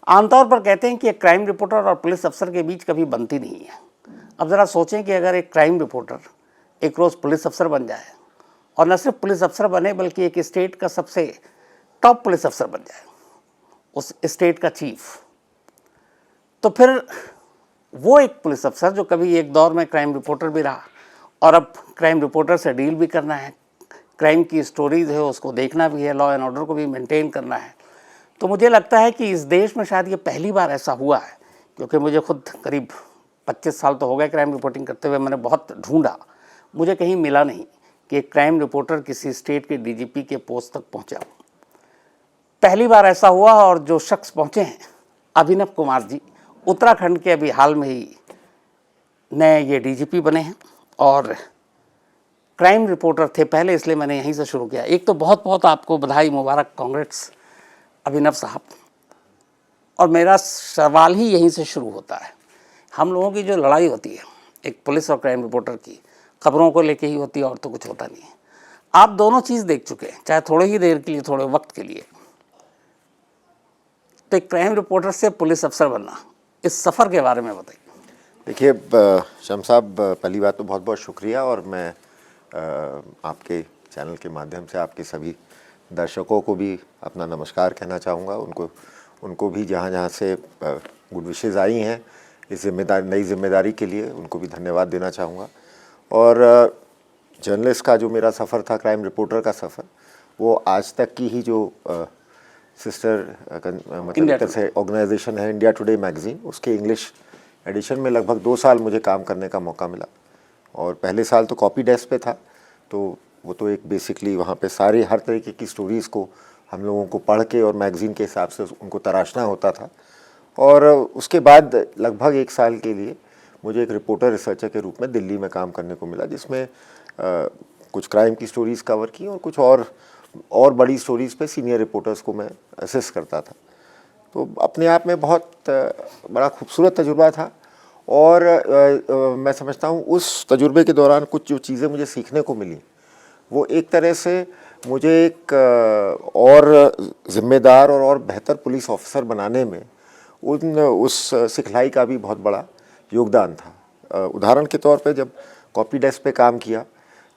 आमतौर पर कहते हैं कि एक क्राइम रिपोर्टर और पुलिस अफसर के बीच कभी बनती नहीं है। अब ज़रा सोचें कि अगर एक क्राइम रिपोर्टर एक रोज़ पुलिस अफसर बन जाए, और न सिर्फ पुलिस अफसर बने बल्कि एक स्टेट का सबसे टॉप पुलिस अफसर बन जाए, उस स्टेट का चीफ, तो फिर वो एक पुलिस अफसर जो कभी एक दौर में क्राइम रिपोर्टर भी रहा और अब क्राइम रिपोर्टर से डील भी करना है, क्राइम की स्टोरीज है उसको देखना भी है, लॉ एंड ऑर्डर को भी मेंटेन करना है। तो मुझे लगता है कि इस देश में शायद ये पहली बार ऐसा हुआ है, क्योंकि मुझे खुद करीब 25 साल तो हो गए क्राइम रिपोर्टिंग करते हुए। मैंने बहुत ढूंढा, मुझे कहीं मिला नहीं कि एक क्राइम रिपोर्टर किसी स्टेट के डीजीपी के पोस्ट तक पहुंचा। पहली बार ऐसा हुआ। और जो शख्स पहुंचे हैं, अभिनव कुमार जी, उत्तराखंड के अभी हाल में ही नए ये डीजीपी बने हैं और क्राइम रिपोर्टर थे पहले, इसलिए मैंने यहीं से शुरू किया। एक तो बहुत बहुत आपको बधाई, मुबारक, कांग्रेट्स अभिनव साहब। और मेरा सवाल ही यहीं से शुरू होता है। हम लोगों की जो लड़ाई होती है एक पुलिस और क्राइम रिपोर्टर की, खबरों को लेके ही होती है और तो कुछ होता नहीं है। आप दोनों चीज़ देख चुके हैं, चाहे थोड़ी ही देर के लिए, थोड़े वक्त के लिए। तो एक क्राइम रिपोर्टर से पुलिस अफसर बनना, इस सफ़र के बारे में बताइए। देखिए शम्स साहब, पहली बात तो बहुत बहुत शुक्रिया, और मैं आपके चैनल के माध्यम से आपके सभी दर्शकों को भी अपना नमस्कार कहना चाहूँगा। उनको भी जहाँ जहाँ से गुड विशेज़ आई हैं इस नई जिम्मेदारी के लिए, उनको भी धन्यवाद देना चाहूँगा। और जर्नलिस्ट का जो मेरा सफ़र था, क्राइम रिपोर्टर का सफ़र, वो आज तक की ही जो सिस्टर मतलब से ऑर्गेनाइजेशन है इंडिया टुडे मैगज़ीन, उसके इंग्लिश एडिशन में लगभग 2 साल मुझे काम करने का मौका मिला। और पहले साल तो कॉपी डेस्क पे था, तो वो तो एक बेसिकली वहाँ पे सारे हर तरीके की स्टोरीज़ को हम लोगों को पढ़ के और मैगज़ीन के हिसाब से उनको तराशना होता था। और उसके बाद लगभग 1 साल के लिए मुझे एक रिपोर्टर रिसर्चर के रूप में दिल्ली में काम करने को मिला, जिसमें कुछ क्राइम की स्टोरीज़ कवर की और कुछ और बड़ी स्टोरीज़ पे सीनियर रिपोर्टर्स को मैं असिस्ट करता था। तो अपने आप में बहुत बड़ा खूबसूरत तजुर्बा था। और मैं समझता हूँ उस तजुर्बे के दौरान कुछ जो चीज़ें मुझे सीखने को मिली, वो एक तरह से मुझे एक और ज़िम्मेदार और बेहतर पुलिस ऑफिसर बनाने में उस सिखलाई का भी बहुत बड़ा योगदान था। उदाहरण के तौर पे जब कॉपी डेस्क पे काम किया,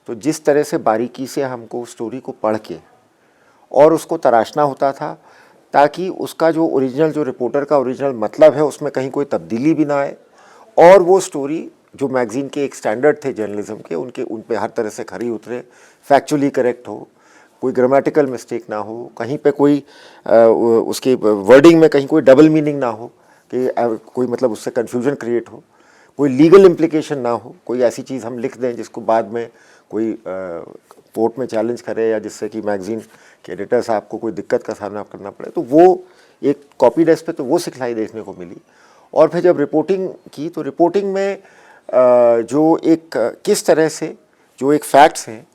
तो जिस तरह से बारीकी से हमको स्टोरी को पढ़ के और उसको तराशना होता था, ताकि उसका जो ओरिजिनल, जो रिपोर्टर का ओरिजिनल मतलब है, उसमें कहीं कोई तब्दीली भी ना आए, और वो स्टोरी जो मैगज़ीन के एक स्टैंडर्ड थे जर्नलिज्म के, उन पे हर तरह से खरी उतरे, फैक्चुअली करेक्ट हो, कोई ग्रामेटिकल मिस्टेक ना हो, कहीं पे कोई उसके वर्डिंग में कहीं कोई डबल मीनिंग ना हो, कि कोई मतलब उससे कन्फ्यूजन क्रिएट हो, कोई लीगल इम्प्लीकेशन ना हो, कोई ऐसी चीज़ हम लिख दें जिसको बाद में कोई कोर्ट में चैलेंज करे, या जिससे कि मैगज़ीन के एडिटर साहब को कोई दिक्कत का सामना करना पड़े। तो वो एक कॉपी डेस्क पे तो वो सिखलाई देखने को मिली। और फिर जब रिपोर्टिंग की, तो रिपोर्टिंग में जो एक किस तरह से जो एक फैक्ट्स हैं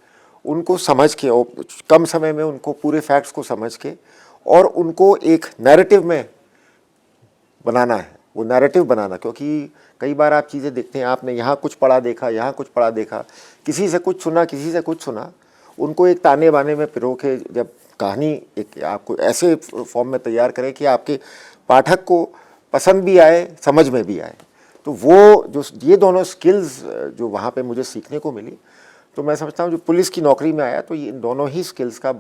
उनको समझ के, और कम समय में उनको पूरे फैक्ट्स को समझ के और उनको एक नैरेटिव में बनाना है, वो नैरेटिव बनाना। क्योंकि कई बार आप चीज़ें देखते हैं, आपने यहाँ कुछ पढ़ा देखा, यहाँ कुछ पढ़ा देखा, किसी से कुछ सुना, किसी से कुछ सुना, उनको एक ताने बाने में पिरो के जब कहानी एक आपको ऐसे फॉर्म में तैयार करें कि आपके पाठक को पसंद भी आए, समझ में भी आए। तो वो जो ये दोनों स्किल्स जो वहाँ पे मुझे सीखने को मिली, तो मैं समझता हूँ जो पुलिस की नौकरी में आया तो ये इन दोनों ही स्किल्स का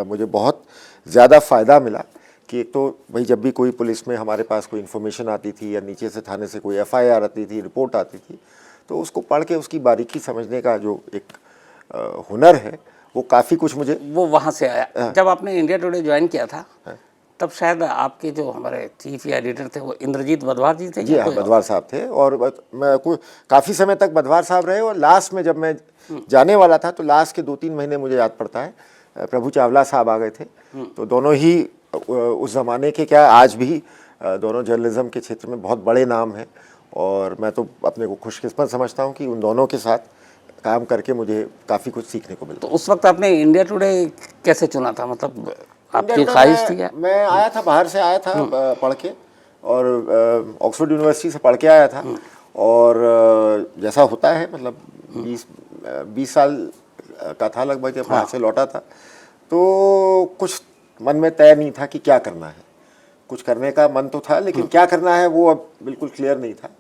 मुझे बहुत ज़्यादा फ़ायदा मिला। कि एक तो भाई जब भी कोई पुलिस में हमारे पास कोई इन्फॉर्मेशन आती थी, या नीचे से थाने से कोई FIR आती थी, रिपोर्ट आती थी, तो उसको पढ़ के उसकी बारीकी समझने का जो एक हुनर है, वो काफ़ी कुछ मुझे वो वहाँ से आया। जब आपने इंडिया टुडे ज्वाइन किया था, तब शायद आपके जो हमारे चीफ या एडिटर थे वो इंद्रजीत बधवार जी थे। जी हाँ, बधवार साहब थे, और मैं काफ़ी समय तक बधवार साहब रहे। और लास्ट में जब मैं जाने वाला था, तो लास्ट के 2-3 महीने मुझे याद पड़ता है, प्रभु चावला साहब आ गए थे। तो दोनों ही उस ज़माने के, क्या आज भी, दोनों जर्नलिज्म के क्षेत्र में बहुत बड़े नाम हैं। और मैं तो अपने को खुशकिस्मत समझता हूँ कि उन दोनों के साथ काम करके मुझे काफ़ी कुछ सीखने को मिला। तो उस वक्त आपने इंडिया टुडे कैसे चुना था, मतलब आपकी ख्वाहिश थी? मैं आया था, बाहर से आया था पढ़ के, और ऑक्सफोर्ड यूनिवर्सिटी से पढ़ के आया था। और जैसा होता है, मतलब 20 साल का था लगभग जब वहाँ से लौटा था। तो कुछ मन में तय नहीं था कि क्या करना है। कुछ करने का मन तो था, लेकिन क्या करना है वो अब बिल्कुल क्लियर नहीं था।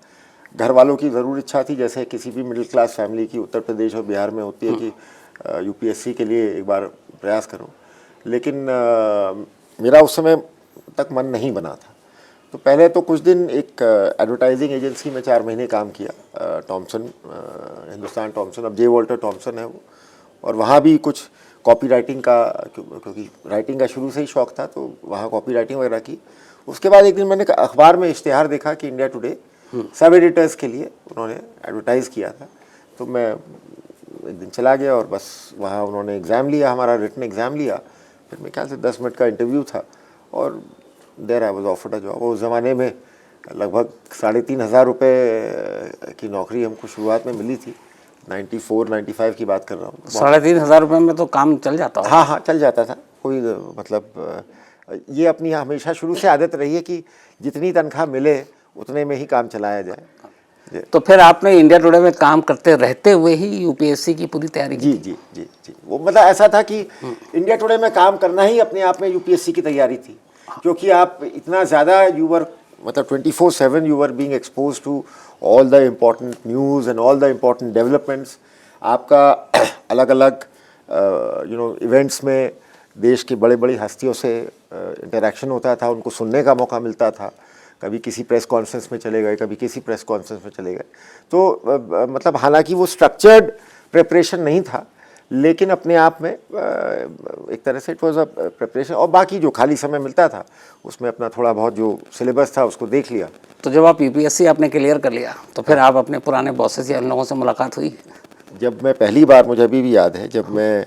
घर वालों की ज़रूर इच्छा थी, जैसे किसी भी मिडिल क्लास फैमिली की उत्तर प्रदेश और बिहार में होती है कि यूपीएससी के लिए एक बार प्रयास करो, लेकिन मेरा उस समय तक मन नहीं बना था। तो पहले तो कुछ दिन एक एडवर्टाइजिंग एजेंसी में 4 महीने काम किया, टॉमसन, हिंदुस्तान टॉमसन, अब जे वॉल्टर टॉमसन है वो, और वहाँ भी कुछ कॉपी राइटिंग का, क्योंकि राइटिंग का शुरू से ही शौक़ था, तो वहाँ कॉपी राइटिंग वगैरह की। उसके बाद एक दिन मैंने अखबार में इश्तेहार देखा कि इंडिया टुडे सब एडिटर्स के लिए उन्होंने एडवर्टाइज़ किया था। तो मैं एक दिन चला गया और बस वहाँ उन्होंने एग्ज़ाम लिया, हमारा रिटन एग्ज़ाम लिया, फिर मेरे ख्याल से 10 मिनट का इंटरव्यू था और there I was offered a job. उस ज़माने में लगभग 3,500 रुपये की नौकरी हमको शुरुआत में मिली थी, 94-95 की बात कर रहा हूँ। 3,500 रुपये में तो काम चल जाता होगा। हाँ हाँ, चल जाता था, कोई मतलब ये अपनी हमेशा शुरू से आदत रही है कि जितनी तनख्वाह मिले उतने में ही काम चलाया जाए। तो फिर आपने इंडिया टुडे में काम करते रहते हुए ही यूपीएससी की पूरी तैयारी की? जी, वो मतलब ऐसा था कि इंडिया टुडे में काम करना ही अपने आप में यूपीएससी की तैयारी थी, क्योंकि आप इतना ज़्यादा यूवर मतलब 24/7 you are being expose to all the important news and all the important developments. आपका अलग अलग इवेंट्स में देश की बड़ी बड़ी हस्तियों से इंटरेक्शन होता था, उनको सुनने का मौका मिलता था। कभी किसी प्रेस कॉन्फ्रेंस में चले गए, कभी किसी प्रेस कॉन्फ्रेंस में चले गए। तो मतलब हालांकि वो स्ट्रक्चर्ड प्रिपरेशन नहीं था, लेकिन अपने आप में एक तरह से इट वाज अ प्रिपरेशन, और बाकी जो खाली समय मिलता था उसमें अपना थोड़ा बहुत जो सिलेबस था उसको देख लिया। तो जब आप यूपीएससी आपने क्लियर कर लिया तो फिर आप अपने पुराने बॉसेस या इन लोगों से मुलाकात हुई? जब मैं पहली बार, मुझे अभी भी याद है, जब मैं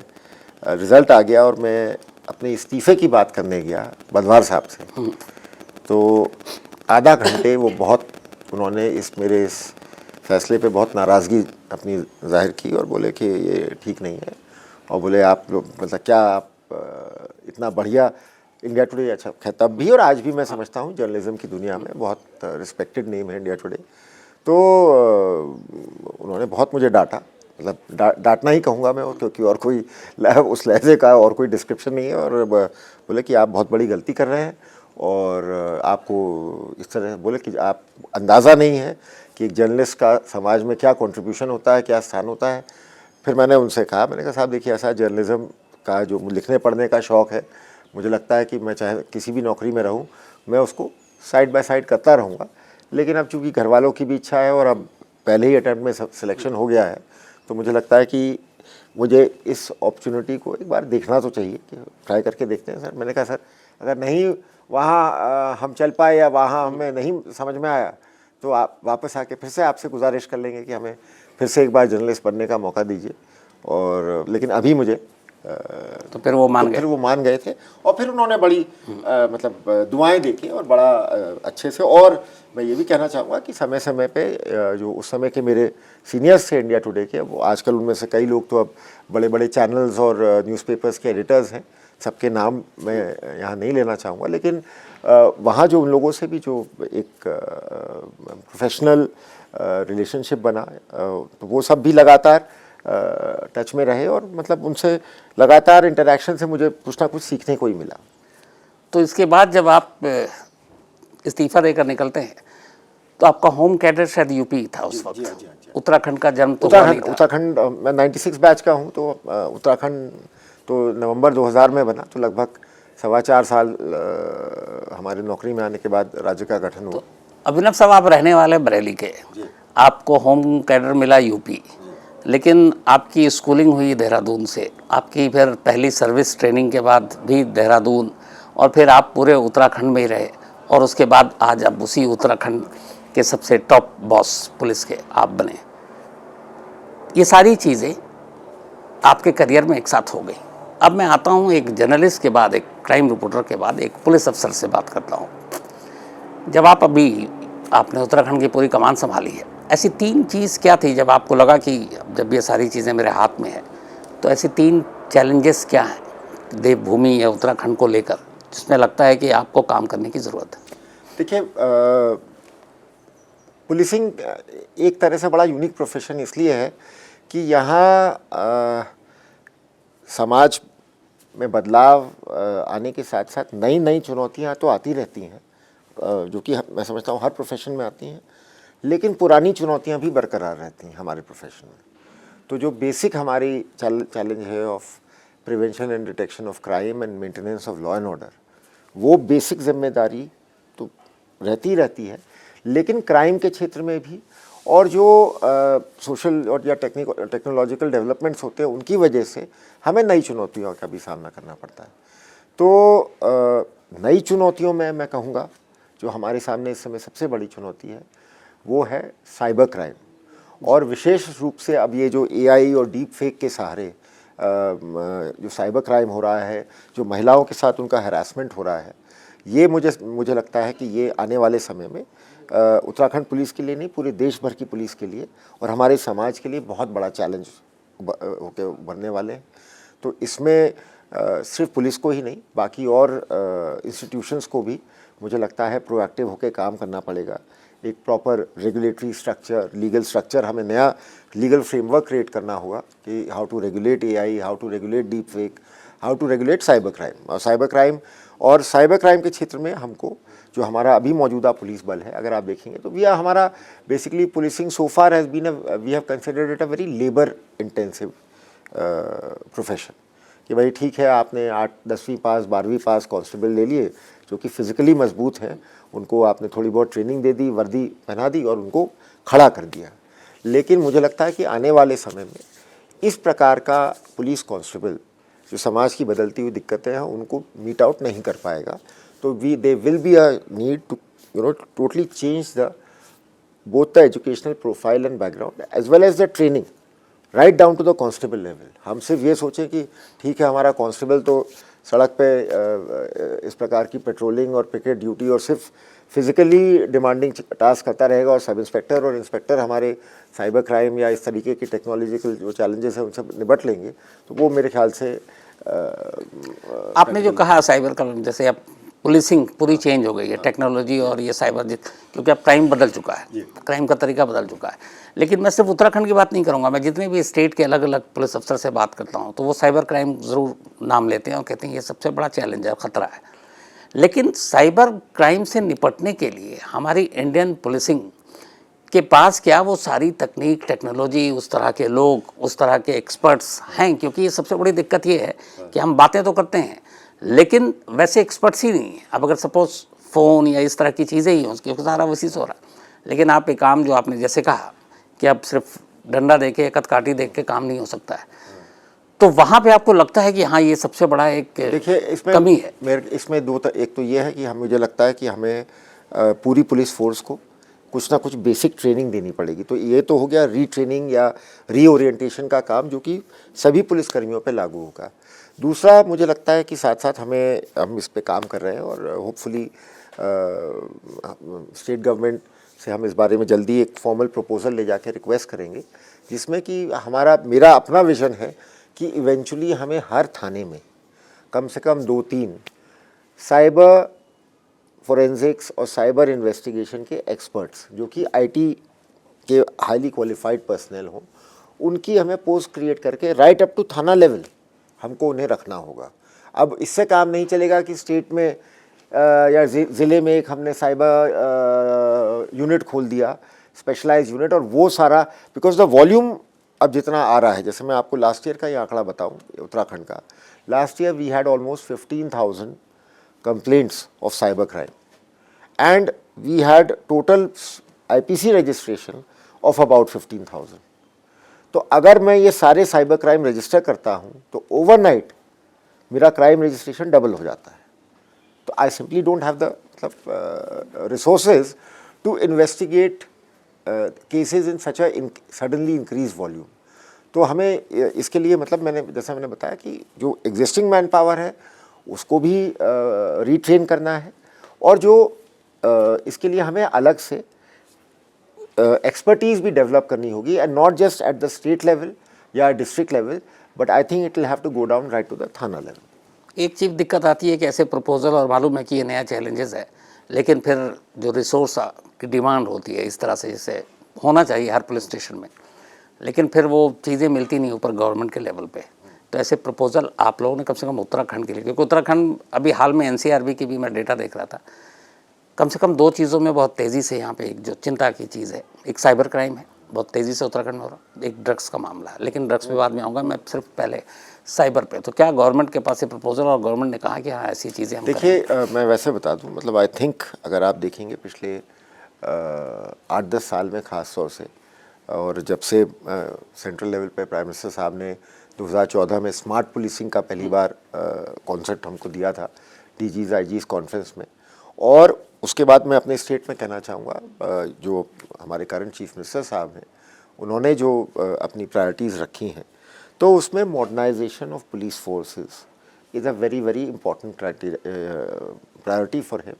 रिज़ल्ट आ गया और मैं अपने इस्तीफ़े की बात करने गया बदवार साहब से, तो आधा घंटे वो बहुत उन्होंने मेरे इस फैसले पे बहुत नाराज़गी अपनी जाहिर की और बोले कि ये ठीक नहीं है, और बोले आप लोग मतलब क्या आप इतना बढ़िया इंडिया टुडे, अच्छा खैर तब भी और आज भी मैं समझता हूँ जर्नलिज्म की दुनिया में बहुत रिस्पेक्टेड नेम है इंडिया टुडे। तो उन्होंने बहुत मुझे डांटा, मतलब डांटना ही कहूँगा मैं, क्योंकि और कोई उस लहजे का और कोई डिस्क्रिप्शन नहीं है, और बोले कि आप बहुत बड़ी गलती कर रहे हैं और आपको इस तरह बोले कि आप अंदाज़ा नहीं है कि एक जर्नलिस्ट का समाज में क्या कंट्रीब्यूशन होता है, क्या स्थान होता है। फिर मैंने उनसे कहा, मैंने कहा साहब देखिए, ऐसा जर्नलिज़म का जो लिखने पढ़ने का शौक़ है, मुझे लगता है कि मैं चाहे किसी भी नौकरी में रहूं, मैं उसको साइड बाय साइड करता रहूँगा, लेकिन अब चूँकि घर वालों की भी इच्छा है और अब पहले ही अटैम्प्ट में सिलेक्शन हो गया है, तो मुझे लगता है कि मुझे इस अपॉर्चुनिटी को एक बार देखना तो चाहिए, कि ट्राई करके देखते हैं सर। मैंने कहा सर अगर नहीं वहाँ हम चल पाए या वहाँ हमें नहीं समझ में आया, तो आप वापस आके फिर से आपसे गुजारिश कर लेंगे कि हमें फिर से एक बार जर्नलिस्ट बनने का मौका दीजिए। और लेकिन अभी मुझे तो फिर वो मान गए? फिर वो मान गए थे, और फिर उन्होंने बड़ी मतलब दुआएं देखी और बड़ा अच्छे से। और मैं ये भी कहना चाहूँगा कि समय समय पे जो उस समय के मेरे सीनियर्स थे इंडिया टुडे के, वो आजकल उनमें से कई लोग तो अब बड़े बड़े चैनल्स और न्यूज़पेपर्स के एडिटर्स हैं, सबके नाम मैं यहाँ नहीं लेना चाहूँगा, लेकिन वहाँ जो उन लोगों से भी जो एक प्रोफेशनल रिलेशनशिप बना, तो वो सब भी लगातार टच में रहे, और मतलब उनसे लगातार इंटरेक्शन से मुझे कुछ ना कुछ सीखने को ही मिला। तो इसके बाद जब आप इस्तीफा देकर निकलते हैं, तो आपका होम कैडर शायद यूपी था उस वक्त? जी। उत्तराखंड का जन्म तो हुआ नहीं था? उत्तराखंड मैं 96 बैच का हूँ, तो उत्तराखंड तो नवंबर 2000 में बना, तो लगभग 4.25 साल हमारे नौकरी में आने के बाद राज्य का गठन हुआ। तो अभिनव साहब, आप रहने वाले बरेली के, आपको होम कैडर मिला यूपी, लेकिन आपकी स्कूलिंग हुई देहरादून से, आपकी फिर पहली सर्विस ट्रेनिंग के बाद भी देहरादून, और फिर आप पूरे उत्तराखंड में ही रहे, और उसके बाद आज आप उसी उत्तराखंड के सबसे टॉप बॉस पुलिस के आप बने। ये सारी चीज़ें आपके करियर में एक साथ हो गई। अब मैं आता हूँ एक जर्नलिस्ट के बाद, एक क्राइम रिपोर्टर के बाद एक पुलिस अफसर से बात करता हूँ। जब आप अभी आपने उत्तराखंड की पूरी कमान संभाली है, ऐसी 3 चीज़ क्या थी जब आपको लगा कि जब ये सारी चीज़ें मेरे हाथ में है, तो ऐसी 3 चैलेंजेस क्या हैं देवभूमि या उत्तराखंड को लेकर, जिसमें लगता है कि आपको काम करने की ज़रूरत है? देखिए, पुलिसिंग एक तरह से बड़ा यूनिक प्रोफेशन इसलिए है कि यहाँ समाज में बदलाव आने के साथ साथ नई नई चुनौतियाँ तो आती रहती हैं, जो कि मैं समझता हूँ हर प्रोफेशन में आती हैं, लेकिन पुरानी चुनौतियाँ भी बरकरार रहती हैं हमारे प्रोफेशन में। तो जो बेसिक हमारी चैलेंज है of prevention and detection of crime and maintenance of law and order, वो बेसिक जिम्मेदारी तो रहती है, लेकिन क्राइम के क्षेत्र में भी और जो सोशल और या टेक्नोलॉजिकल डेवलपमेंट्स होते हैं उनकी वजह से हमें नई चुनौतियों का भी सामना करना पड़ता है। तो नई चुनौतियों में मैं कहूँगा जो हमारे सामने इस समय सबसे बड़ी चुनौती है वो है साइबर क्राइम, और विशेष रूप से अब ये जो AI और डीप फेक के सहारे जो साइबर क्राइम हो रहा है, जो महिलाओं के साथ उनका हैरासमेंट हो रहा है, ये मुझे लगता है कि ये आने वाले समय में उत्तराखंड पुलिस के लिए नहीं, पूरे देश भर की पुलिस के लिए और हमारे समाज के लिए बहुत बड़ा चैलेंज होकर उभरने वाले हैं। तो इसमें सिर्फ पुलिस को ही नहीं, बाकी और इंस्टीट्यूशंस को भी मुझे लगता है प्रोएक्टिव होकर काम करना पड़ेगा। एक proper regulatory structure, legal structure, हमें नया लीगल फ्रेमवर्क क्रिएट करना होगा कि how to regulate AI, how to regulate deep fake, how to regulate cyber crime. और साइबर क्राइम के क्षेत्र में हमको जो हमारा अभी मौजूदा पुलिस बल है, अगर आप देखेंगे तो हमारा basically policing so far has been we have considered it a very labour intensive profession कि भाई ठीक है, आपने 10वीं पास 12वीं पास कांस्टेबल ले लिए जो कि फिज़िकली मजबूत हैं, उनको आपने थोड़ी बहुत ट्रेनिंग दे दी, वर्दी पहना दी और उनको खड़ा कर दिया। लेकिन मुझे लगता है कि आने वाले समय में इस प्रकार का पुलिस कांस्टेबल जो समाज की बदलती हुई दिक्कतें हैं उनको मीट आउट नहीं कर पाएगा। तो they will be a need to totally change both the educational profile and background as well as the training right down to the constable level. हम सिर्फ ये सोचें कि ठीक है, हमारा कांस्टेबल तो सड़क पे इस प्रकार की पेट्रोलिंग और पिकेट ड्यूटी और सिर्फ फिजिकली डिमांडिंग टास्क करता रहेगा और सब इंस्पेक्टर और इंस्पेक्टर हमारे साइबर क्राइम या इस तरीके की टेक्नोलॉजिकल जो चैलेंजेस हैं उनसे निपट लेंगे, तो वो मेरे ख्याल से आपने जो कहा साइबर क्राइम, जैसे अब पुलिसिंग पूरी चेंज हो गई है, टेक्नोलॉजी और ये साइबर, क्योंकि अब क्राइम बदल चुका है, क्राइम का तरीका बदल चुका है। लेकिन मैं सिर्फ उत्तराखंड की बात नहीं करूँगा, मैं जितने भी स्टेट के अलग अलग पुलिस अफसर से बात करता हूँ तो वो साइबर क्राइम ज़रूर नाम लेते हैं और कहते हैं ये सबसे बड़ा चैलेंज है, ख़तरा है। लेकिन साइबर क्राइम से निपटने के लिए हमारी इंडियन पुलिसिंग के पास क्या वो सारी तकनीक, टेक्नोलॉजी, उस तरह के लोग, उस तरह के एक्सपर्ट्स हैं? क्योंकि ये सबसे बड़ी दिक्कत ये है कि हम बातें तो करते हैं लेकिन वैसे एक्सपर्ट्स ही नहीं है। अब अगर सपोज फ़ोन या इस तरह की चीज़ें ही हों, क्योंकि सारा वैसी से हो रहा, लेकिन आप एक काम जो आपने जैसे कहा कि अब सिर्फ डंडा दे के, कतकाठी देख के काम नहीं हो सकता है, तो वहाँ पे आपको लगता है कि हाँ ये सबसे बड़ा एक देखिए इसमें कमी है? इसमें एक तो ये है कि मुझे लगता है कि हमें पूरी पुलिस फोर्स को कुछ ना कुछ बेसिक ट्रेनिंग देनी पड़ेगी। तो ये तो हो गया रीट्रेनिंग या रीओरिएंटेशन का काम जो कि सभी पुलिसकर्मियों पे लागू होगा। दूसरा मुझे लगता है कि साथ साथ हम इस पे काम कर रहे हैं और होपफुली स्टेट गवर्नमेंट से हम इस बारे में जल्दी एक फॉर्मल प्रपोजल ले जाके रिक्वेस्ट करेंगे, जिसमें कि मेरा अपना विज़न है कि इवेंचुअली हमें हर थाने में कम से कम 2-3 साइबर फोरेंसिक्स और साइबर इन्वेस्टिगेशन के एक्सपर्ट्स जो कि IT के हाईली क्वालिफाइड पर्सनल हों, उनकी हमें पोस्ट क्रिएट करके राइट अप टू थाना लेवल हमको उन्हें रखना होगा। अब इससे काम नहीं चलेगा कि स्टेट में या ज़िले में एक हमने साइबर यूनिट खोल दिया, स्पेशलाइज यूनिट, और वो सारा, बिकॉज द वॉल्यूम अब जितना आ रहा है, जैसे मैं आपको लास्ट ईयर का ये आंकड़ा बताऊं उत्तराखंड का, last year we had almost 15,000 complaints of cyber crime and we had total IPC registration of about 15,000. तो अगर मैं ये सारे साइबर क्राइम रजिस्टर करता हूँ तो ओवरनाइट मेरा क्राइम रजिस्ट्रेशन डबल हो जाता है। तो I simply don't have the resources to investigate cases in such a suddenly increase volume. तो हमें इसके लिए जैसा मैंने बताया कि जो एग्जिस्टिंग मैन पावर है उसको भी रीट्रेन करना है, और जो इसके लिए हमें अलग से एक्सपर्टीज़ भी डेवलप करनी होगी, and not just at the state level या district level, but I think it will have to go down right to the thana level. एक चीज़ दिक्कत आती है कि ऐसे प्रपोजल, और मालूम है कि ये नया चैलेंजेस है, लेकिन फिर जो रिसोर्स की डिमांड होती है इस तरह से, जैसे होना चाहिए हर पुलिस स्टेशन में, लेकिन फिर वो चीज़ें मिलती नहीं ऊपर गवर्नमेंट के लेवल पे। तो ऐसे प्रपोजल आप लोगों ने कम से कम उत्तराखंड के लिए, क्योंकि उत्तराखंड अभी हाल में NCRB की भी मैं डेटा देख रहा था, कम से कम 2 चीज़ों में बहुत तेज़ी से यहाँ पे एक जो चिंता की चीज़ है, एक साइबर क्राइम है, बहुत तेज़ी से उत्तराखंड में हो रहा है, एक ड्रग्स का मामला है, लेकिन ड्रग्स पे बाद में आऊँगा, मैं सिर्फ पहले साइबर पे। तो क्या गवर्नमेंट के पास ये प्रपोजल और गवर्नमेंट ने कहा कि हाँ ऐसी चीज़ें हम देखिए मैं वैसे बता दूं, मतलब आई थिंक अगर आप देखेंगे पिछले 8-10 साल में ख़ास तौर से, और जब से सेंट्रल लेवल पे प्राइम मिनिस्टर साहब ने 2014 में स्मार्ट पुलिसिंग का पहली बार कॉन्सेप्ट हमको दिया था डीजीज आईजीज कॉन्फ्रेंस में, और उसके बाद मैं अपने स्टेट में कहना चाहूँगा जो हमारे करंट चीफ मिनिस्टर साहब हैं उन्होंने जो अपनी प्रायोरिटीज़ रखी हैं, तो उसमें modernisation of police forces is a very very important priority for him.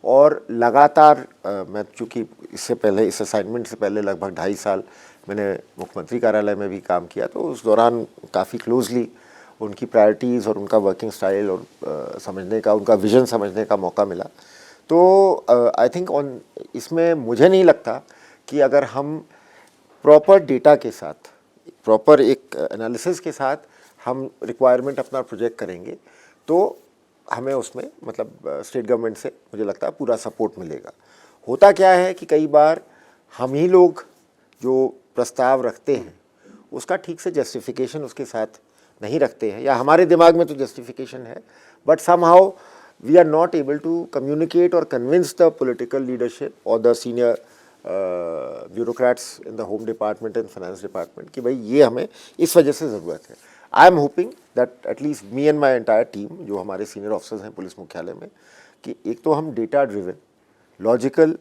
और लगातार मैं चूँकि इससे पहले इस असाइनमेंट से पहले लगभग 2.5 साल मैंने मुख्यमंत्री कार्यालय में भी काम किया, तो उस दौरान काफ़ी क्लोजली उनकी प्रायोरिटीज़ और उनका वर्किंग स्टाइल और समझने का, उनका विज़न समझने का मौका मिला। तो आई थिंक ऑन इसमें मुझे नहीं लगता कि अगर हम प्रॉपर डेटा के साथ, प्रॉपर एक एनालिसिस के साथ हम रिक्वायरमेंट अपना प्रोजेक्ट करेंगे तो हमें उसमें मतलब स्टेट गवर्नमेंट से मुझे लगता है पूरा सपोर्ट मिलेगा। होता क्या है कि कई बार हम ही लोग जो प्रस्ताव रखते हैं उसका ठीक से जस्टिफिकेशन उसके साथ नहीं रखते हैं, या हमारे दिमाग में तो जस्टिफिकेशन है but somehow we are not able to communicate और कन्विंस द पॉलिटिकल लीडरशिप और the senior bureaucrats in the home department and finance department कि भाई ये हमें इस वजह से ज़रूरत है। I am hoping that at least me and my entire team, जो हमारे सीनियर ऑफिसर्स हैं पुलिस मुख्यालय में, कि एक तो हम डेटा ड्रिवन लॉजिकल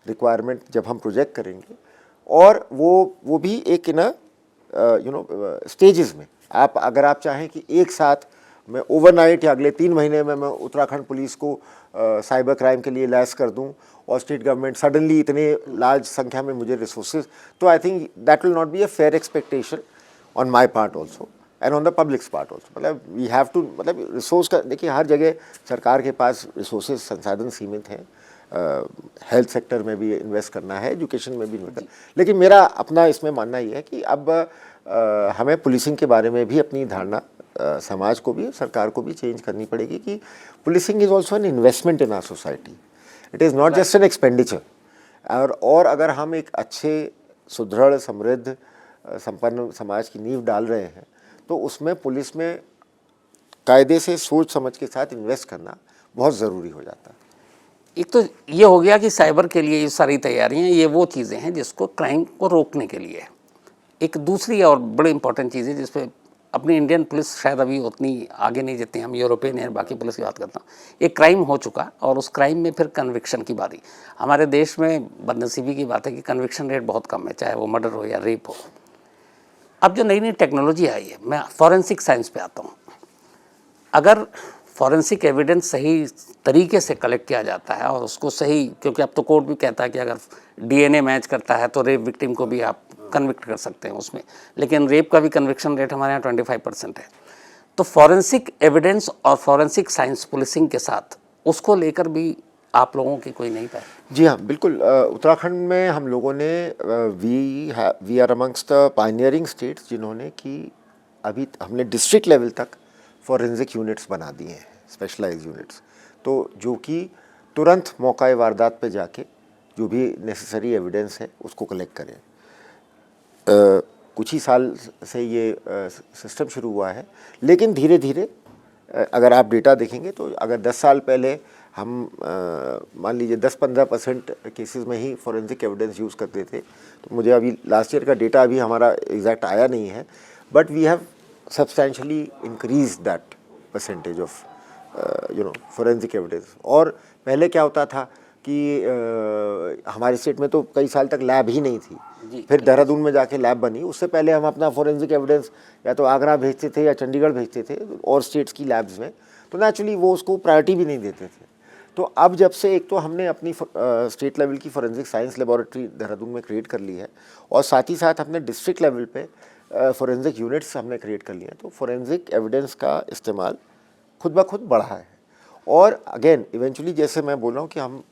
रिक्वायरमेंट जब हम प्रोजेक्ट करेंगे, और वो भी एक ना स्टेजेस में, आप अगर आप चाहें कि एक साथ मैं ओवरनाइट या अगले 3 महीने में मैं उत्तराखंड पुलिस को साइबर क्राइम के लिए लैस कर दूं और स्टेट गवर्नमेंट सडनली इतने लार्ज संख्या में मुझे रिसोर्सेज, तो I think that will not be a fair expectation on my part also and on the publics part also. मतलब वी हैव टू, मतलब रिसोर्स का देखिए, हर जगह सरकार के पास रिसोर्सेज संसाधन सीमित हैं, हेल्थ सेक्टर में भी इन्वेस्ट करना है, एजुकेशन में भी इन्वेस्ट करना, लेकिन मेरा अपना इसमें मानना ये है कि अब हमें पुलिसिंग के बारे में भी अपनी धारणा समाज को भी, सरकार को भी चेंज करनी पड़ेगी कि policing is also an investment in our society, it is not just an expenditure. और अगर हम एक अच्छे सुदृढ़ समृद्ध संपन्न समाज की नींव डाल रहे हैं तो उसमें पुलिस में कायदे से सोच समझ के साथ इन्वेस्ट करना बहुत ज़रूरी हो जाता है। एक तो ये हो गया कि साइबर के लिए ये सारी तैयारियां, ये वो चीज़ें हैं जिसको क्राइम को रोकने के लिए। एक दूसरी और बड़ी इंपॉर्टेंट चीज़ है जिसपे अपनी इंडियन पुलिस शायद अभी उतनी आगे नहीं, जितनी हम यूरोपियन या बाकी पुलिस की बात करता हूँ। एक क्राइम हो चुका और उस क्राइम में फिर कन्विक्शन की बारी। हमारे देश में बदनसीबी की बात है कि कन्विक्शन रेट बहुत कम है, चाहे वो मर्डर हो या रेप हो। अब जो नई नई टेक्नोलॉजी आई है, मैं फॉरेंसिक साइंस पे आता हूँ। अगर फॉरेंसिक एविडेंस सही तरीके से कलेक्ट किया जाता है और उसको सही, क्योंकि अब तो कोर्ट भी कहता है कि अगर डीएनए मैच करता है तो रेप विक्टिम को भी आप कन्विक्ट कर सकते हैं उसमें, लेकिन रेप का भी कन्विक्शन रेट हमारे यहाँ 25% है। तो फॉरेंसिक एविडेंस और फॉरेंसिक साइंस पुलिसिंग के साथ उसको लेकर भी आप लोगों की कोई नहीं पाए? जी हाँ, बिल्कुल। उत्तराखंड में हम लोगों ने we are amongst the pioneering states जिन्होंने कि अभी हमने डिस्ट्रिक्ट लेवल तक फॉरेंसिक यूनिट्स बना दिए हैं, स्पेशलाइज यूनिट्स, तो जो कि तुरंत मौका वारदात पे जाके जो भी नेसेसरी एविडेंस है उसको कलेक्ट करें। कुछ ही साल से ये सिस्टम शुरू हुआ है, लेकिन धीरे धीरे अगर आप डेटा देखेंगे तो अगर 10 साल पहले हम मान लीजिए 10-15% केसेस में ही फॉरेंसिक एविडेंस यूज़ करते थे, तो मुझे अभी लास्ट ईयर का डेटा अभी हमारा एग्जैक्ट आया नहीं है, but we have substantially increase that percentage of forensic evidence. और पहले क्या होता था कि हमारे स्टेट में तो कई साल तक लैब ही नहीं थी, फिर देहरादून में जाके लैब बनी। उससे पहले हम अपना फॉरेंसिक एविडेंस या तो आगरा भेजते थे या चंडीगढ़ भेजते थे और स्टेट्स की लैब्स में, तो नेचुरली वो उसको प्रायोरिटी भी नहीं देते थे। तो अब जब से एक तो हमने अपनी स्टेट लेवल की फॉरेंसिक साइंस लेबोरेटरी देहरादून में क्रिएट कर ली है, और साथ ही साथ अपने डिस्ट्रिक्ट लेवल पे फॉरेंसिक यूनिट्स हमने क्रिएट कर लिए हैं, तो फॉरेंसिक एविडेंस का इस्तेमाल खुद ब खुद बढ़ा है। और अगेन इवेंचुअली जैसे मैं बोल रहा हूँ कि हम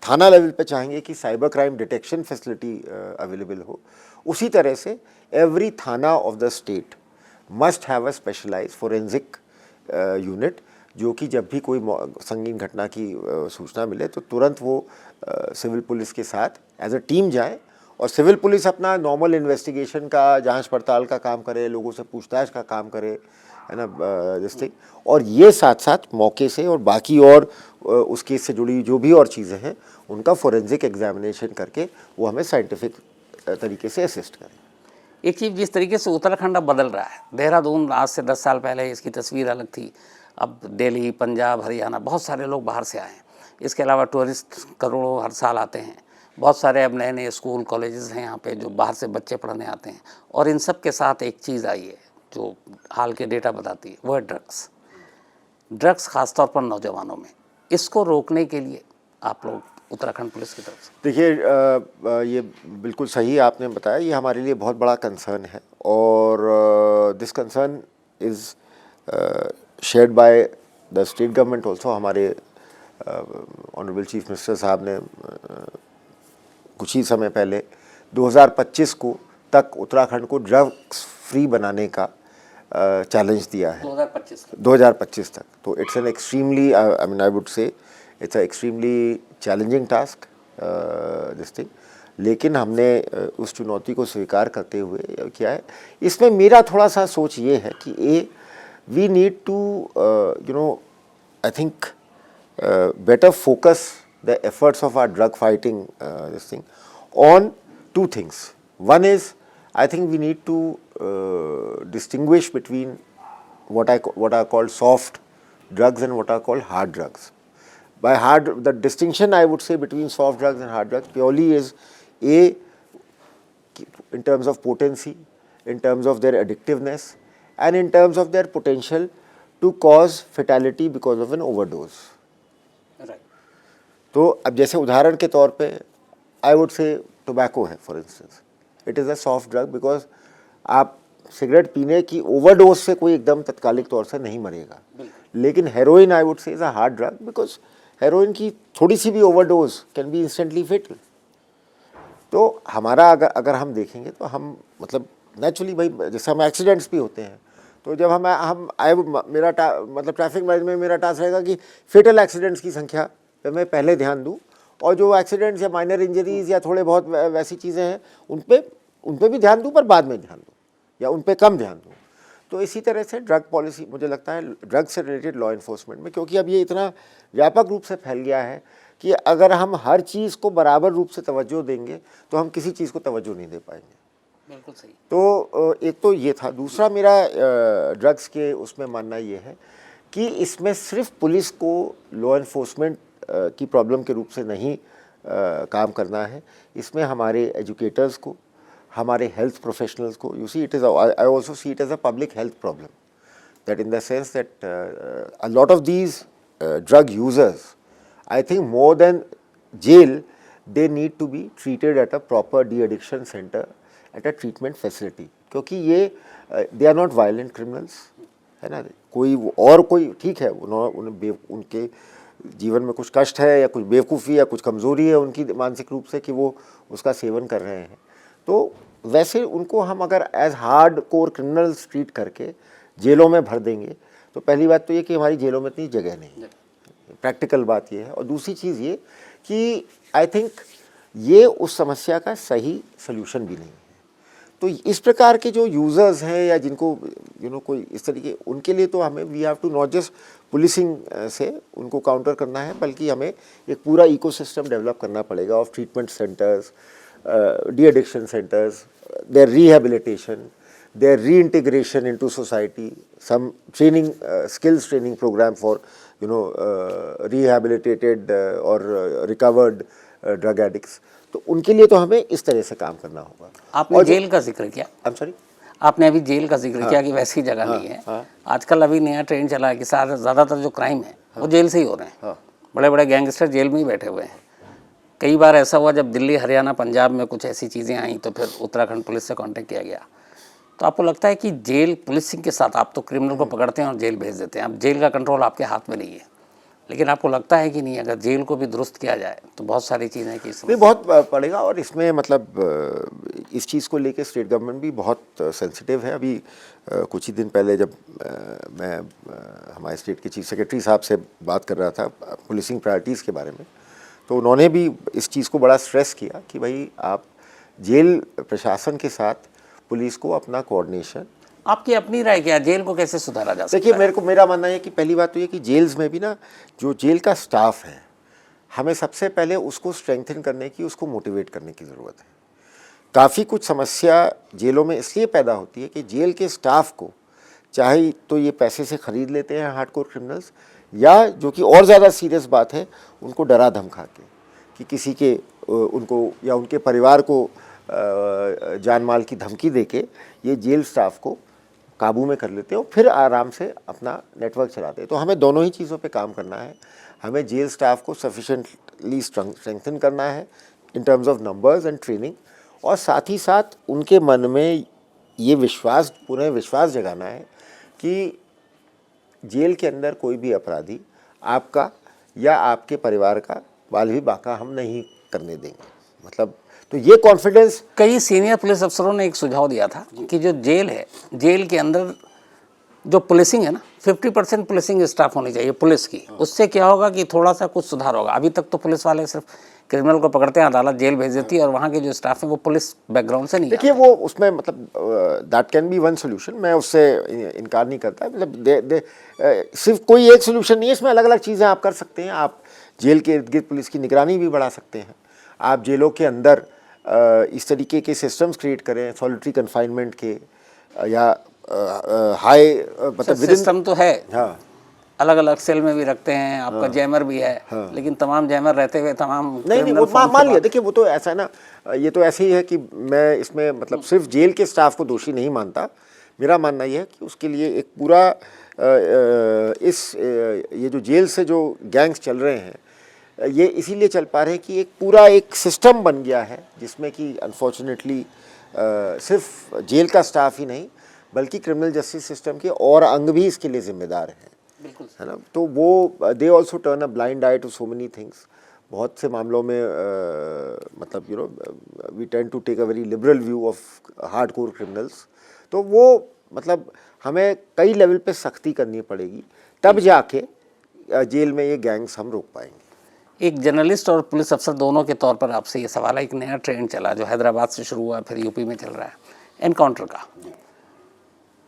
थाना लेवल पे चाहेंगे कि cyber crime detection facility available हो, उसी तरह से every thana of the state must have a specialised forensic unit जो कि जब भी कोई संगीन घटना की सूचना मिले तो तुरंत वो सिविल पुलिस के साथ एज अ टीम जाए और सिविल पुलिस अपना नॉर्मल इन्वेस्टिगेशन का, जांच पड़ताल का काम करे, लोगों से पूछताछ का काम करे, है ना, जैसे, और ये साथ साथ मौके से और बाकी और उस केस से जुड़ी जो भी और चीज़ें हैं उनका फोरेंसिक एग्जामिनेशन करके वो हमें साइंटिफिक तरीके से असिस्ट करें। एक चीज़, जिस तरीके से उत्तराखंड अब बदल रहा है, देहरादून आज से 10 साल पहले इसकी तस्वीर अलग थी, अब दिल्ली, पंजाब, हरियाणा बहुत सारे लोग बाहर से आए हैं। इसके अलावा टूरिस्ट करोड़ों हर साल आते हैं। बहुत सारे अब नए नए स्कूल कॉलेजेस हैं यहाँ पे जो बाहर से बच्चे पढ़ने आते हैं। और इन सब के साथ एक चीज़ आई है जो हाल के डेटा बताती है, वो है ड्रग्स ख़ासतौर पर नौजवानों में। इसको रोकने के लिए आप लोग उत्तराखंड पुलिस की तरफ से? देखिए, ये बिल्कुल सही आपने बताया, ये हमारे लिए बहुत बड़ा कंसर्न है और this concern is shared by the state government also. हमारे ऑनरेबल चीफ मिनिस्टर साहब ने कुछ ही समय पहले 2025 को तक उत्तराखंड को ड्रग्स फ्री बनाने का चैलेंज दिया है। 2025 तक। तो it's an extremely, I mean I would से it's a extremely challenging task this thing, लेकिन हमने उस चुनौती को स्वीकार करते हुए किया है। इसमें मेरा थोड़ा सा सोच ये है कि we need to I think better focus the efforts of our drug fighting this thing on two things. One is, I think we need to distinguish between what are called soft drugs and what are called hard drugs. By hard, the distinction I would say between soft drugs and hard drugs purely is in terms of potency, in terms of their addictiveness, and in terms of their potential to cause fatality because of an overdose. तो अब जैसे उदाहरण के तौर पे आई would से tobacco है for instance, it is a soft drug because आप सिगरेट पीने की ओवरडोज से कोई एकदम तत्कालिक तौर से नहीं मरेगा, लेकिन heroin I would say is a hard drug because heroin की थोड़ी सी भी overdose can be instantly fatal. तो हमारा अगर हम देखेंगे तो हम मतलब नेचुरली भाई जैसे हम एक्सीडेंट्स भी होते हैं, तो जब मेरा ट्रैफिक मैनेजमेंट में मेरा टास्क रहेगा कि फेटल एक्सीडेंट्स की संख्या पे मैं पहले ध्यान दूं और जो एक्सीडेंट्स या माइनर इंजरीज या थोड़े बहुत वैसी चीज़ें हैं उन पे भी ध्यान दूं, पर बाद में ध्यान दूं या उन पे कम ध्यान दूं। तो इसी तरह से ड्रग पॉलिसी मुझे लगता है ड्रग से रिलेटेड लॉ इन्फोर्समेंट में, क्योंकि अब ये इतना व्यापक रूप से फैल गया है कि अगर हम हर चीज़ को बराबर रूप से तवज्जो देंगे तो हम किसी चीज़ को तवज्जो नहीं दे पाएंगे। बिल्कुल सही। तो एक तो ये था। दूसरा मेरा ड्रग्स के उसमें मानना ये है कि इसमें सिर्फ पुलिस को लॉ इन्फोर्समेंट की प्रॉब्लम के रूप से नहीं काम करना है, इसमें हमारे एजुकेटर्स को, हमारे हेल्थ प्रोफेशनल्स को, you see it is, I also see it as a public health problem, that in the sense that a lot of these drug users, I think more than jail, they need to be treated at a proper de addiction centre, at a treatment facility, क्योंकि ये they are not violent criminals, है ना। कोई ठीक है, उनके जीवन में कुछ कष्ट है या कुछ बेवकूफ़ी या कुछ कमज़ोरी है उनकी मानसिक रूप से कि वो उसका सेवन कर रहे हैं, तो वैसे उनको हम अगर as hard core criminals treat करके जेलों में भर देंगे तो पहली बात तो ये कि हमारी जेलों में इतनी जगह नहीं है, प्रैक्टिकल बात ये है। और दूसरी चीज़ ये कि आई थिंक ये उस समस्या का सही सल्यूशन भी नहीं है। तो इस प्रकार के जो यूज़र्स हैं या जिनको कोई इस तरीके, उनके लिए तो हमें we have to not just policing से उनको काउंटर करना है, बल्कि हमें एक पूरा इकोसिस्टम डेवलप करना पड़ेगा of treatment centres, de addiction centres, their rehabilitation, their reintegration into society, some training, skills training program for rehabilitated or recovered drug addicts. तो उनके लिए तो हमें इस तरह से काम करना होगा। आपने जेल का जिक्र किया, सॉरी, आपने अभी जेल का जिक्र किया कि वैसी जगह नहीं है। आजकल अभी नया ट्रेंड चला है कि ज़्यादातर जो क्राइम है वो जेल से ही हो रहे हैं। बड़े बड़े गैंगस्टर जेल में ही बैठे हुए हैं। कई बार ऐसा हुआ जब दिल्ली, हरियाणा, पंजाब में कुछ ऐसी चीज़ें आई तो फिर उत्तराखंड पुलिस से कांटेक्ट किया गया। तो आपको लगता है कि जेल पुलिसिंग के साथ, आप तो क्रिमिनल को पकड़ते हैं और जेल भेज देते हैं, अब जेल का कंट्रोल आपके हाथ में नहीं है, लेकिन आपको लगता है कि नहीं अगर जेल को भी दुरुस्त किया जाए तो बहुत सारी चीज़ें की नहीं, बहुत पड़ेगा। और इसमें मतलब इस चीज़ को लेके स्टेट गवर्नमेंट भी बहुत सेंसिटिव है। अभी कुछ ही दिन पहले जब मैं हमारे स्टेट के चीफ सेक्रेटरी साहब से बात कर रहा था पुलिसिंग प्रायोरिटीज़ के बारे में, तो उन्होंने भी इस चीज़ को बड़ा स्ट्रेस किया कि भाई आप जेल प्रशासन के साथ पुलिस को अपना कोऑर्डिनेशन। आपकी अपनी राय क्या, जेल को कैसे सुधारा जा सकता देखिए, है? मेरा मानना है कि पहली बात तो ये कि जेल्स में भी ना जो जेल का स्टाफ है, हमें सबसे पहले उसको स्ट्रेंथन करने की, उसको मोटिवेट करने की ज़रूरत है। काफ़ी कुछ समस्या जेलों में इसलिए पैदा होती है कि जेल के स्टाफ को चाहे तो ये पैसे से ख़रीद लेते हैं हार्डकोर क्रिमिनल्स, या जो कि और ज़्यादा सीरियस बात है, उनको डरा धमका के कि किसी के उनको या उनके परिवार को जान माल की धमकी देके ये जेल स्टाफ को काबू में कर लेते हो, फिर आराम से अपना नेटवर्क चलाते हैं। तो हमें दोनों ही चीज़ों पे काम करना है। हमें जेल स्टाफ को सफिशेंटली स्ट्रेंथन करना है in terms of numbers and training, और साथ ही साथ उनके मन में ये विश्वास, पूरा विश्वास जगाना है कि जेल के अंदर कोई भी अपराधी आपका या आपके परिवार का बाल भी बाका हम नहीं करने देंगे। मतलब तो ये कॉन्फिडेंस। कई सीनियर पुलिस अफसरों ने एक सुझाव दिया था कि जो जेल है, जेल के अंदर जो पुलिसिंग है ना, 50% पुलिसिंग स्टाफ होनी चाहिए पुलिस की। उससे क्या होगा कि थोड़ा सा कुछ सुधार होगा। अभी तक तो पुलिस वाले सिर्फ क्रिमिनल को पकड़ते हैं, अदालत जेल भेज देती है, और वहाँ के जो स्टाफ है वो पुलिस बैकग्राउंड से नहीं देखिए, वो उसमें मतलब that can be one solution, मैं उससे इनकार नहीं करता। मतलब सिर्फ कोई एक सोल्यूशन नहीं है, इसमें अलग अलग चीज़ें आप कर सकते हैं। आप जेल के इर्द गिर्द पुलिस की निगरानी भी बढ़ा सकते हैं। आप जेलों के अंदर इस तरीके के सिस्टम्स क्रिएट करें, सॉलिटरी कन्फाइनमेंट के, या हाई मतलब सिस्टम तो है। हाँ, अलग अलग सेल में भी रखते हैं, आपका जैमर भी है। लेकिन तमाम जैमर रहते हुए तमाम नहीं, वो मान लिया। देखिए, वो तो ऐसा है ना, ये तो ऐसे ही है कि मैं इसमें मतलब सिर्फ जेल के स्टाफ को दोषी नहीं मानता। मेरा मानना ये है कि उसके लिए एक पूरा ये जो जेल से जो गैंग्स चल रहे हैं, ये इसीलिए चल पा रहे हैं कि एक पूरा एक सिस्टम बन गया है जिसमें कि अनफॉर्चुनेटली सिर्फ जेल का स्टाफ ही नहीं बल्कि क्रिमिनल जस्टिस सिस्टम के और अंग भी इसके लिए जिम्मेदार हैं, है ना। तो वो they also turn a blind eye to so many things. बहुत से मामलों में मतलब you know we tend to take a very liberal view of hardcore criminals. तो वो मतलब हमें कई लेवल पे सख्ती करनी पड़ेगी, तब जाके जेल में ये गैंग्स हम रोक पाएंगे। एक जर्नलिस्ट और पुलिस अफसर दोनों के तौर पर आपसे ये सवाल है, एक नया ट्रेंड चला जो हैदराबाद से शुरू हुआ, फिर यूपी में चल रहा है, एनकाउंटर का।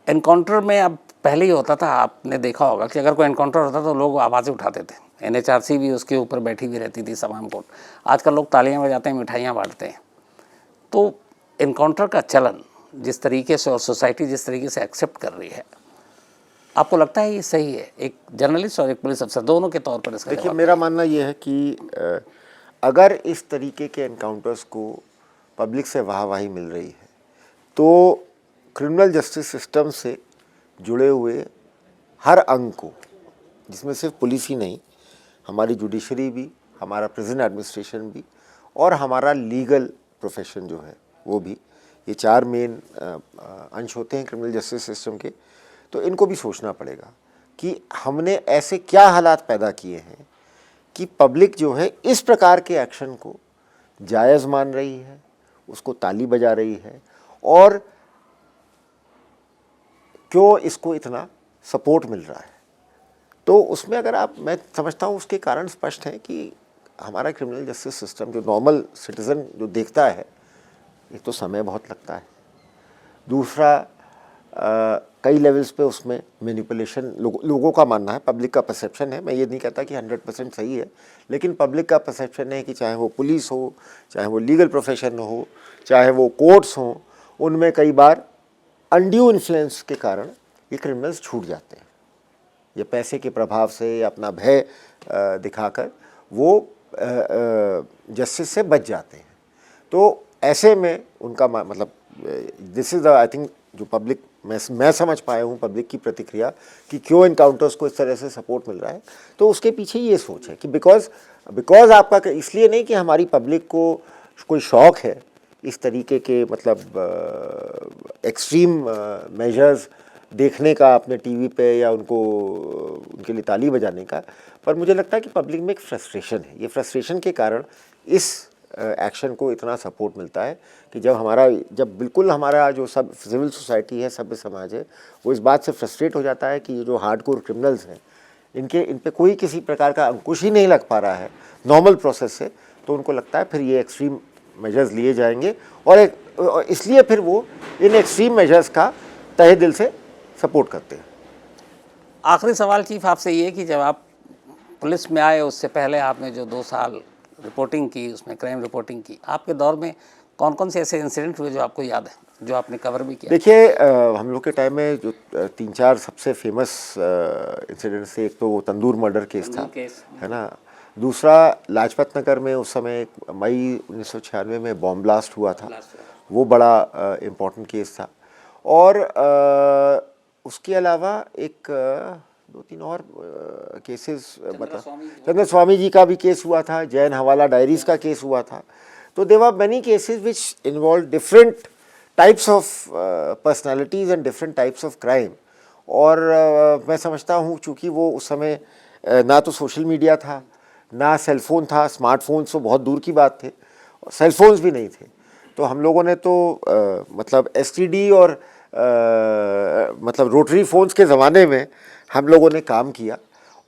एनकाउंटर में अब पहले ही होता था, आपने देखा होगा कि अगर कोई एनकाउंटर होता तो लोग आवाज़ें उठाते थे, NHRC भी उसके ऊपर बैठी हुई रहती थी, तमाम कोर्ट। आजकल लोग तालियां बजाते हैं, मिठाइयाँ बांटते हैं। तो एनकाउंटर का चलन जिस तरीके से और सोसाइटी जिस तरीके से एक्सेप्ट कर रही है, आपको लगता है ये सही है, एक जर्नलिस्ट और एक पुलिस अफसर दोनों के तौर पर इसका? देखिए, मेरा मानना ये है कि अगर इस तरीके के एनकाउंटर्स को पब्लिक से वाहवाही मिल रही है तो क्रिमिनल जस्टिस सिस्टम से जुड़े हुए हर अंग को, जिसमें सिर्फ पुलिस ही नहीं, हमारी जुडिशरी भी, हमारा प्रिजन एडमिनिस्ट्रेशन भी और हमारा लीगल प्रोफेशन जो है वो भी, ये चार मेन अंश होते हैं क्रिमिनल जस्टिस सिस्टम के। तो इनको भी सोचना पड़ेगा कि हमने ऐसे क्या हालात पैदा किए हैं कि पब्लिक जो है इस प्रकार के एक्शन को जायज़ मान रही है, उसको ताली बजा रही है, और क्यों इसको इतना सपोर्ट मिल रहा है। तो उसमें अगर आप, मैं समझता हूँ उसके कारण स्पष्ट हैं कि हमारा क्रिमिनल जस्टिस सिस्टम जो नॉर्मल सिटीज़न जो देखता है, एक तो समय बहुत लगता है, दूसरा कई लेवल्स पे उसमें मैनिपुलेशन, लोगों का मानना है, पब्लिक का परसेप्शन है, मैं ये नहीं कहता कि 100% सही है, लेकिन पब्लिक का परसेप्शन है कि चाहे वो पुलिस हो, चाहे वो लीगल प्रोफेशन हो, चाहे वो कोर्ट्स हों, उनमें कई बार अनड्यू इन्फ्लुएंस के कारण ये क्रिमिनल्स छूट जाते हैं। ये पैसे के प्रभाव से या अपना भय दिखाकर वो जस्टिस से बच जाते हैं। तो ऐसे में उनका मतलब this is the, I think, जो पब्लिक, मैं समझ पाया हूँ पब्लिक की प्रतिक्रिया कि क्यों इनकाउंटर्स को इस तरह से सपोर्ट मिल रहा है, तो उसके पीछे ये सोच है कि बिकॉज आपका, इसलिए नहीं कि हमारी पब्लिक को कोई शौक़ है इस तरीके के मतलब एक्सट्रीम मेजर्स देखने का अपने टीवी पे या उनको उनके लिए ताली बजाने का, पर मुझे लगता है कि पब्लिक में एक फ्रस्ट्रेशन है, ये फ्रस्ट्रेशन के कारण इस एक्शन को इतना सपोर्ट मिलता है कि जब बिल्कुल हमारा जो सब सिविल सोसाइटी है, सभ्य समाज है, वो इस बात से फ्रस्ट्रेट हो जाता है कि ये जो हार्डकोर क्रिमिनल्स हैं इन पे कोई किसी प्रकार का अंकुश ही नहीं लग पा रहा है नॉर्मल प्रोसेस से, तो उनको लगता है फिर ये एक्सट्रीम मेजर्स लिए जाएंगे और इसलिए फिर वो इन एक्सट्रीम मेजर्स का तहे दिल से सपोर्ट करते हैं। आखिरी सवाल चीफ आपसे ये कि जब आप पुलिस में आए उससे पहले आपने जो 2 साल रिपोर्टिंग की, उसमें क्राइम रिपोर्टिंग की, आपके दौर में कौन कौन से ऐसे इंसिडेंट हुए जो आपको याद है, जो आपने कवर भी किया? देखिए, हम लोग के टाइम में जो 3-4 सबसे फेमस इंसिडेंट्स थे, एक तो वो तंदूर मर्डर केस था, है ना। दूसरा लाजपत नगर में उस समय मई 1996 में बॉम्ब ब्लास्ट हुआ था, वो बड़ा इम्पोर्टेंट केस था। और उसके अलावा एक 2-3 और केसेस बता, चंद्र स्वामी जी का भी केस हुआ था, जैन हवाला डायरीज का केस हुआ था। तो there were many cases which involve different types of personalities and different types of crime. और मैं समझता हूँ चूँकि वो उस समय ना तो सोशल मीडिया था, ना सेलफोन था, स्मार्टफोन्स तो बहुत दूर की बात थे, सेलफोन्स भी नहीं थे। तो हम लोगों ने तो मतलब एसटीडी और मतलब रोटरी फ़ोन्स के ज़माने में हम लोगों ने काम किया।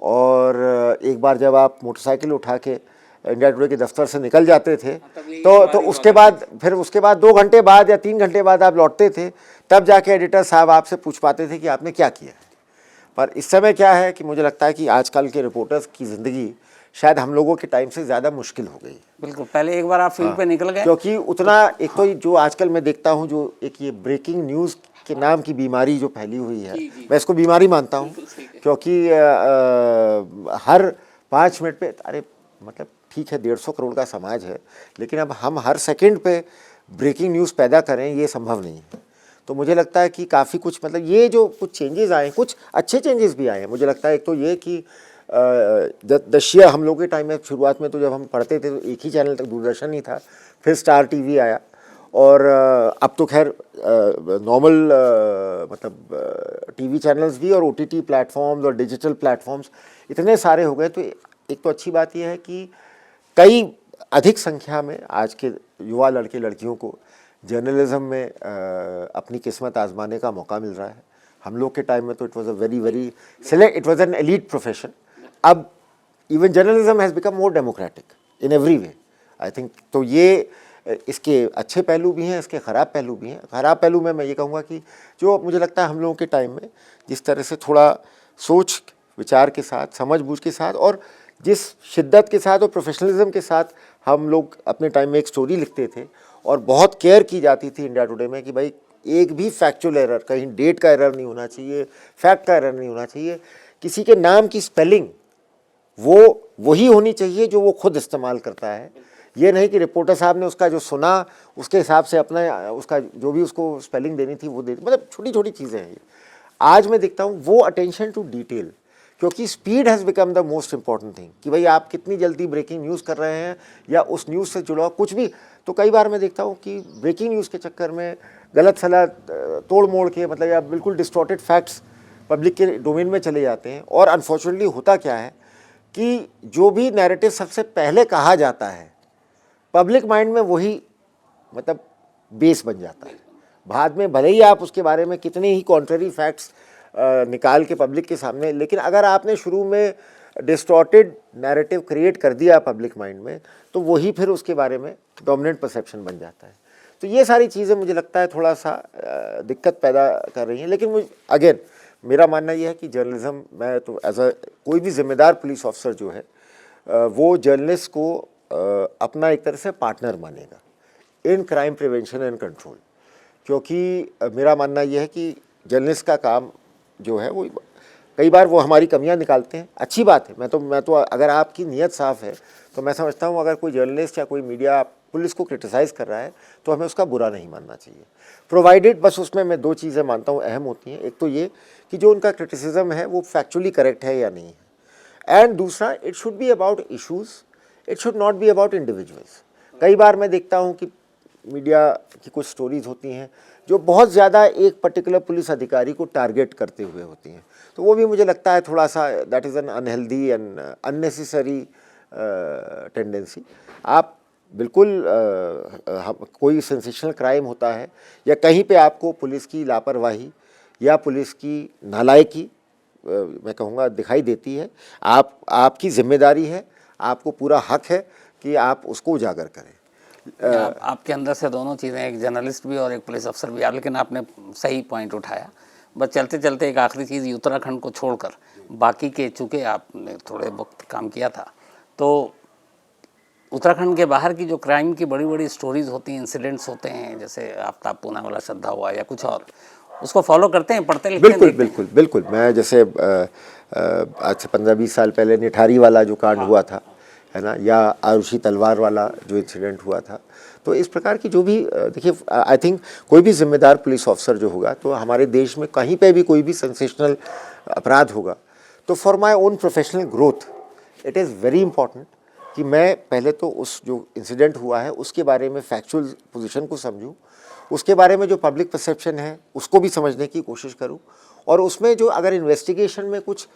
और एक बार जब आप मोटरसाइकिल उठा के इंडिया टुडे के दफ्तर से निकल जाते थे तो उसके बाद 2 घंटे बाद या 3 घंटे बाद आप लौटते थे, तब जाके एडिटर साहब आपसे पूछ पाते थे कि आपने क्या किया है। पर इस समय क्या है कि मुझे लगता है कि आजकल के रिपोर्टर्स की ज़िंदगी शायद हम लोगों के टाइम से ज़्यादा मुश्किल हो गई। बिल्कुल, पहले एक बार आप फील्ड पे निकल गए, क्योंकि उतना एक तो जो आजकल मैं देखता हूँ, जो एक ये ब्रेकिंग न्यूज़ के नाम की बीमारी जो फैली हुई है, मैं इसको बीमारी मानता हूँ। क्योंकि हर 5 मिनट पे, अरे मतलब ठीक है 150 करोड़ का समाज है, लेकिन अब हम हर सेकंड पे ब्रेकिंग न्यूज़ पैदा करें ये संभव नहीं है। तो मुझे लगता है कि काफ़ी कुछ मतलब ये जो कुछ चेंजेस आए, कुछ अच्छे चेंजेस भी आए हैं। मुझे लगता है एक तो ये कि दशिया हम लोग के टाइम में शुरुआत में तो जब हम पढ़ते थे तो एक ही चैनल तक दूरदर्शन ही था, फिर स्टार टीवी आया, और अब तो खैर नॉर्मल मतलब टीवी चैनल्स भी और ओटीटी प्लेटफॉर्म्स और डिजिटल प्लेटफॉर्म्स इतने सारे हो गए। तो एक तो अच्छी बात यह है कि कई अधिक संख्या में आज के युवा लड़के लड़कियों को जर्नलिज्म में अपनी किस्मत आजमाने का मौका मिल रहा है। हम लोग के टाइम में तो it was a very select, it was an elite profession. अब even journalism has become more democratic in every way, I think. तो ये इसके अच्छे पहलू भी हैं, इसके ख़राब पहलू भी हैं। ख़राब पहलू में मैं ये कहूँगा कि जो मुझे लगता है हम लोगों के टाइम में जिस तरह से थोड़ा सोच विचार के साथ, समझ बूझ के साथ और जिस शिद्दत के साथ और प्रोफेशनलिज्म के साथ हम लोग अपने टाइम में एक स्टोरी लिखते थे, और बहुत केयर की जाती थी इंडिया टुडे में कि भाई एक भी फैक्चुअल एरर, कहीं डेट का एरर नहीं होना चाहिए, फैक्ट का एरर नहीं होना चाहिए, किसी के नाम की स्पेलिंग वो वही होनी चाहिए जो वो खुद इस्तेमाल करता है। ये नहीं कि रिपोर्टर साहब ने उसका जो सुना उसके हिसाब से अपना उसका जो भी उसको स्पेलिंग देनी थी वो दे दी। मतलब छोटी छोटी चीज़ें हैं ये। आज मैं देखता हूँ वो अटेंशन टू डिटेल, क्योंकि speed has become the most important thing कि भाई आप कितनी जल्दी ब्रेकिंग न्यूज़ कर रहे हैं या उस न्यूज़ से जुड़ा कुछ भी। तो कई बार मैं देखता हूँ कि ब्रेकिंग न्यूज़ के चक्कर में गलत सलाह तोड़ मोड़ के, मतलब या बिल्कुल डिस्टॉर्टेड फैक्ट्स पब्लिक के डोमेन में चले जाते हैं। और अनफॉर्चुनेटली होता क्या है कि जो भी नैरेटिव सबसे पहले कहा जाता है पब्लिक माइंड में वही मतलब बेस बन जाता है। बाद में भले ही आप उसके बारे में कितने ही कॉन्ट्ररी फैक्ट्स निकाल के पब्लिक के सामने, लेकिन अगर आपने शुरू में डिस्टॉर्टेड नैरेटिव क्रिएट कर दिया पब्लिक माइंड में, तो वही फिर उसके बारे में डोमिनेंट परसेप्शन बन जाता है। तो ये सारी चीज़ें मुझे लगता है थोड़ा सा दिक्कत पैदा कर रही हैं। लेकिन मुझे अगेन मेरा मानना यह है कि जर्नलिज्म, मैं तो एज अ कोई भी जिम्मेदार पुलिस ऑफिसर जो है वो जर्नलिस्ट को अपना एक तरह से पार्टनर मानेगा in crime prevention and control. क्योंकि मेरा मानना यह है कि जर्नलिस्ट का काम जो है वो कई बार वो हमारी कमियां निकालते हैं, अच्छी बात है। मैं तो अगर आपकी नीयत साफ़ है तो मैं समझता हूँ अगर कोई जर्नलिस्ट या कोई मीडिया पुलिस को क्रिटिसाइज़ कर रहा है तो हमें उसका बुरा नहीं मानना चाहिए, प्रोवाइडेड बस उसमें मैं 2 चीज़ें मानता हूँ अहम होती हैं। एक तो ये कि जो उनका क्रिटिसिज्म है वो फैक्चुअली करेक्ट है या नहीं है, एंड दूसरा it should be about issues, it should not be about individuals. कई बार मैं देखता हूँ कि मीडिया की कुछ स्टोरीज़ होती हैं जो बहुत ज़्यादा एक पर्टिकुलर पुलिस अधिकारी को टारगेट करते हुए होती हैं। तो वो भी मुझे लगता है थोड़ा सा that is an unhealthy and unnecessary tendency. आप बिल्कुल कोई सेंसेशनल क्राइम होता है या कहीं पे आपको पुलिस की लापरवाही या पुलिस की नालायकी मैं कहूँगा दिखाई देती है, आपकी जिम्मेदारी है, आपको पूरा हक है कि आप उसको उजागर करें। आपके अंदर से दोनों चीज़ें, एक जर्नलिस्ट भी और एक पुलिस अफसर भी, लेकिन आपने सही पॉइंट उठाया। बस चलते चलते एक आखिरी चीज़, उत्तराखंड को छोड़कर बाकी के, चूँकि आपने थोड़े वक्त काम किया था, तो उत्तराखंड के बाहर की जो क्राइम की बड़ी बड़ी स्टोरीज होती हैं, इंसिडेंट्स होते हैं, जैसे आफ्ताब पूना वाला श्रद्धा हुआ या कुछ और, उसको फॉलो करते हैं, पढ़ते लिखते हैं? बिल्कुल। मैं जैसे आज से 15-20 साल पहले निठारी वाला जो कांड हुआ था, है ना, या आरुषि तलवार वाला जो इंसिडेंट हुआ था, तो इस प्रकार की जो भी देखिए, आई थिंक कोई भी जिम्मेदार पुलिस ऑफिसर जो होगा, तो हमारे देश में कहीं पे भी कोई भी सेंसेशनल अपराध होगा, तो for my own professional growth it is very important कि मैं पहले तो उस जो इंसिडेंट हुआ है उसके बारे में फैक्चुअल पोजीशन को समझूं, उसके बारे में जो पब्लिक परसेप्शन है उसको भी समझने की कोशिश करूं, और उसमें जो अगर इन्वेस्टिगेशन में कुछ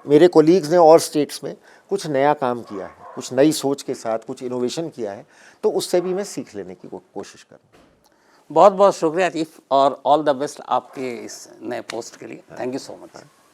मेरे कोलीग्स ने और स्टेट्स में कुछ नया काम किया है, कुछ नई सोच के साथ कुछ इनोवेशन किया है, तो उससे भी मैं सीख लेने की कोशिश करूँ। बहुत बहुत शुक्रिया चीफ, और ऑल द बेस्ट आपके इस नए पोस्ट के लिए। Thank you so much.